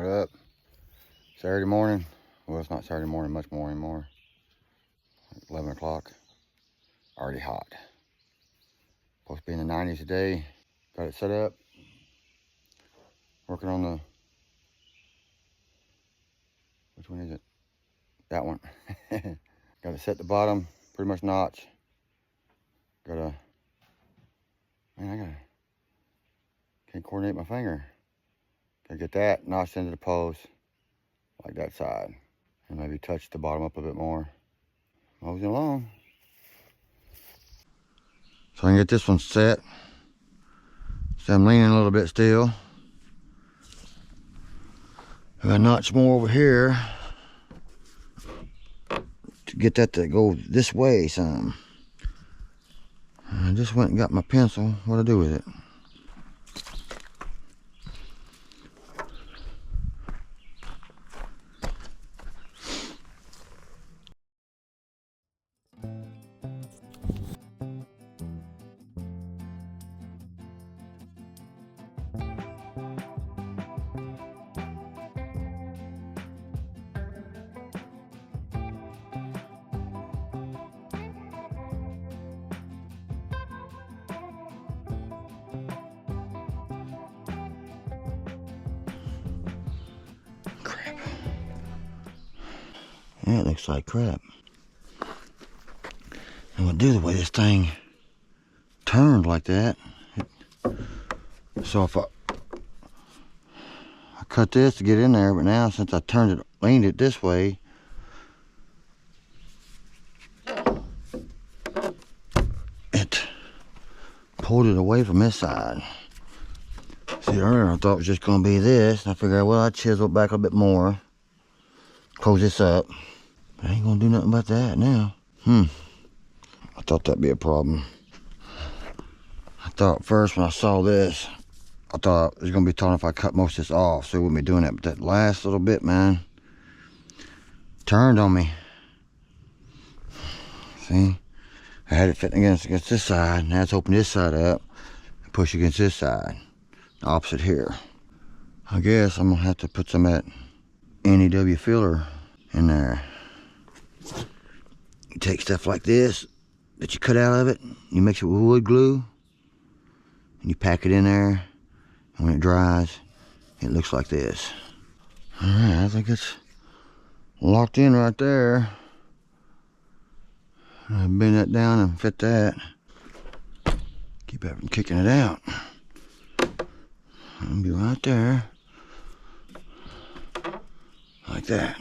What up? Saturday morning. Well, it's not Saturday morning much more anymore. 11 o'clock. Already hot. Supposed to be in the 90s today. Got it set up. Working on the... Which one is it? That one. Got it set the bottom. Pretty much notch. Man, can't coordinate my finger. Gotta get that notched into the post. Like that side. And maybe touch the bottom up a bit more. Moving along. So I can get this one set. So I'm leaning a little bit still. If I notch more over here to get that to go this way some. I just went and got my pencil. What do I do with it? Yeah, it looks like crap. And what do the way this thing turned like that. So if I cut this to get in there, but now since I turned it, leaned it this way, it pulled it away from this side. See, earlier I thought it was just going to be this, and I figured, well, I'd chisel it back a bit more, close this up. But I ain't going to do nothing about that now. I thought that'd be a problem. I thought first when I saw this, I thought it was going to be tough if I cut most of this off, so it wouldn't be doing that. But that last little bit, man, turned on me. See? I had it fitting against this side. Now it's open this side up and push against this side. The opposite here. I guess I'm going to have to put some of that NEW filler in there. You take stuff like this that you cut out of it, you mix it with wood glue, and you pack it in there, and when it dries, it looks like this. Alright, I think it's locked in right there. I'll bend that down and fit that. Keep that from kicking it out. It'll be right there. Like that.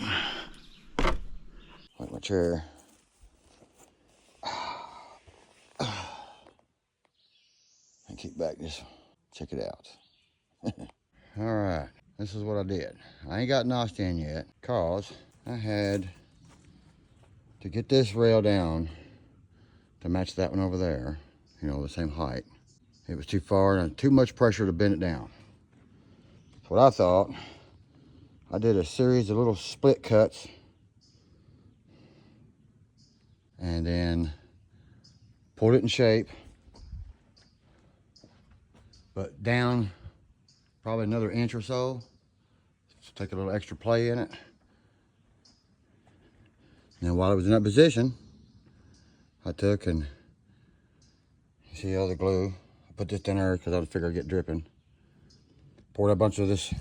Like my chair. And kick back, just check it out. Alright, this is what I did. I ain't got notched in yet, cause I had to get this rail down to match that one over there, you know, the same height. It was too far and too much pressure to bend it down. That's what I thought. I did a series of little split cuts and then pulled it in shape, but down probably another inch or so. Just take a little extra play in it. Now while I was in that position, I took and, you see all the glue, I put this in there because I figured I'd get dripping. Poured a bunch of this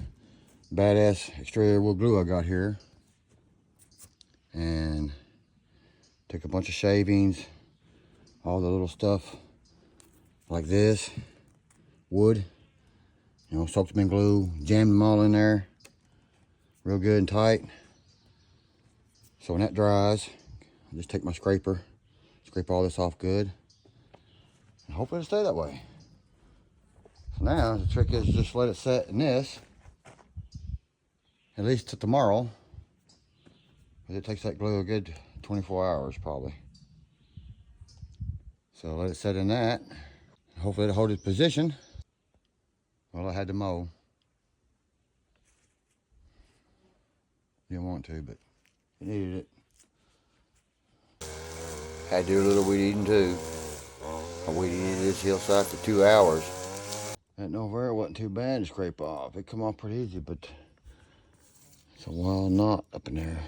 badass exterior wood glue I got here. And took a bunch of shavings, all the little stuff like this, wood, you know, soaked them in glue, jammed them all in there real good and tight. So when that dries, I just take my scraper, scrape all this off good, and hopefully it'll stay that way. So now the trick is just let it set in this, at least to tomorrow, because it takes that glue a good 24 hours probably. So let it set in that. Hopefully it'll hold its position. Well, I had to mow. Didn't want to, but it needed it. Had to do a little weed eating too. I weed eated this hillside for 2 hours. That Novera wasn't too bad to scrape off. It come off pretty easy, but It's a wild knot up in there.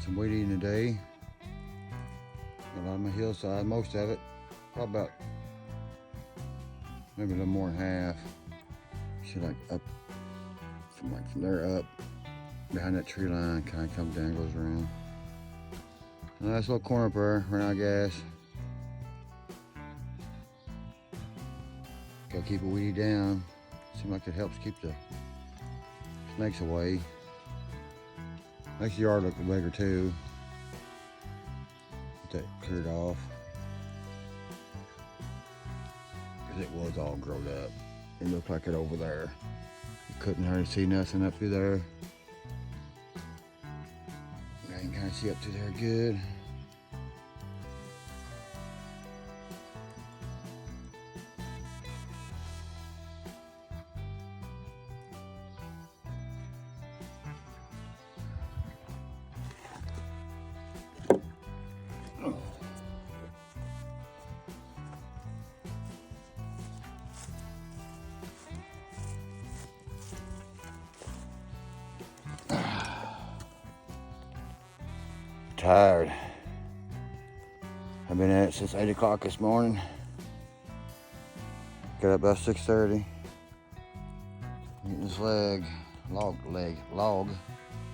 Some weed eating today. Got on my hillside, most of it. Probably about maybe a little more than half. Should like up from there up behind that tree line, kind of comes down, goes around. A nice little corner up there, ran out of gas. Gotta keep it weedy down. Seems like it helps keep the snakes away. Makes the yard look bigger too. Get that cleared off. Cause it was all grown up. It looked like it over there. You couldn't hardly see nothing up through there. I can kind of see up through there good. Tired. I've been at it since 8 o'clock this morning. Got up about 6:30. Eating this log.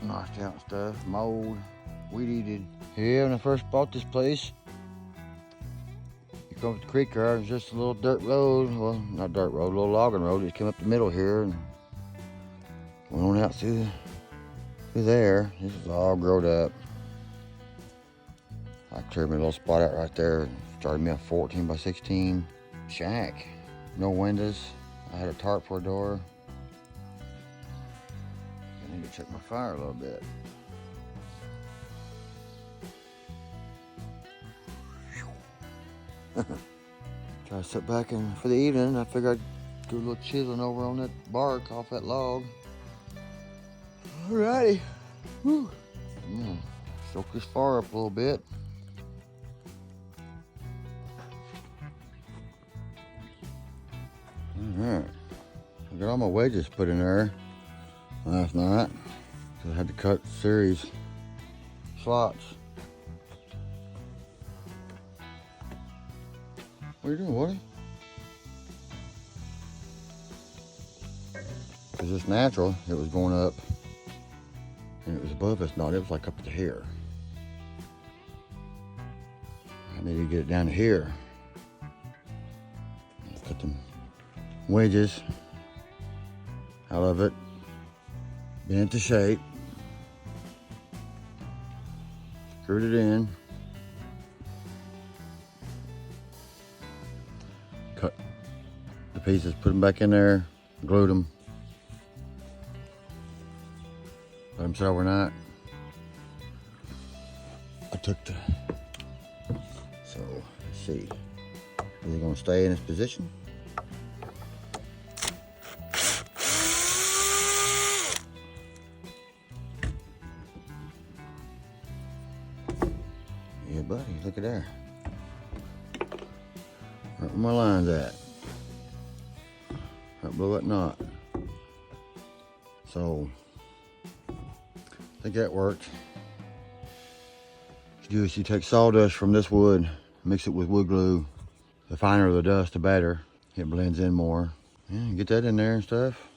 Knocked out and stuff, mowed, weed eated. Yeah, when I first bought this place, you come up the creek there, it's just a little dirt road. Well, not dirt road, a little logging road. It came up the middle here and went on out through there. This is all grown up. I cleared me a little spot out right there and started me a 14 by 16 shack. No windows. I had a tarp for a door. I need to check my fire a little bit. Try to sit back and for the evening, I figured I'd do a little chiseling over on that bark off that log. Alrighty. Whew. Soak this fire up a little bit. Alright, I got all my wedges put in there last night, so I had to cut series slots. What are you doing, Woody? Because it's natural, it was going up, and it was above us, not, it was like up to here. I need to get it down to here. Cut them wedges out of it, bent it to shape, screwed it in, cut the pieces, put them back in there, glued them, let them sit overnight. I took the, so let's see, is it going to stay in its position? Yeah, buddy, look at there. Right where my line's at. Right below that knot. So, I think that worked. What you do is you take sawdust from this wood, mix it with wood glue. The finer the dust, the better. It blends in more. Yeah, get that in there and stuff.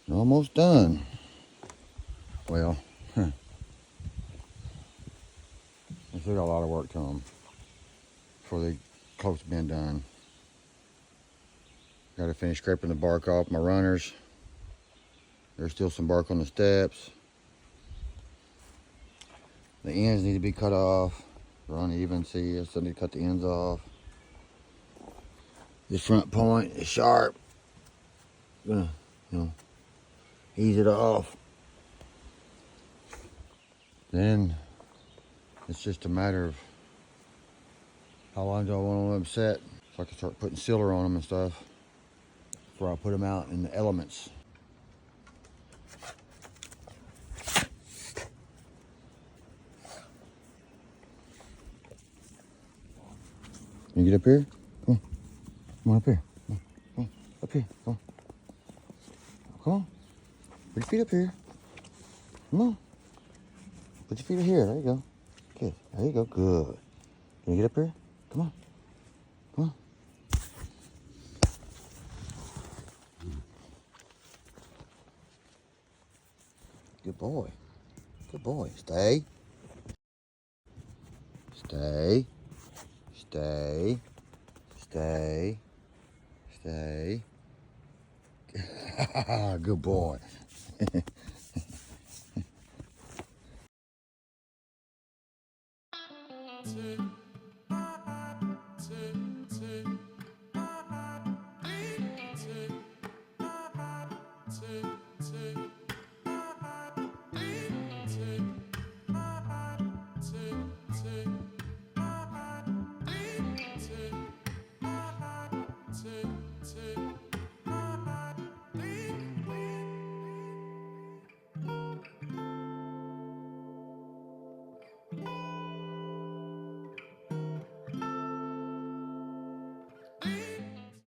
You're almost done. Well, they still got a lot of work to them before they close to being done. Got to finish scraping the bark off my runners. There's still some bark on the steps. The ends need to be cut off. They're uneven, see, I still need to cut the ends off. This front point is sharp. gonna, ease it off. Then it's just a matter of how long do I want them set, so I can start putting sealer on them and stuff before I put them out in the elements. Can you get up here? Come on. Come on up here. Come on. Up here. Come on. Come on. Put your feet up here. Come on. Put your feet up here. There you go. Good. There you go. Good. Can you get up here? Come on. Come on. Good boy. Good boy. Stay. Stay. Stay. Stay. Stay. Good boy.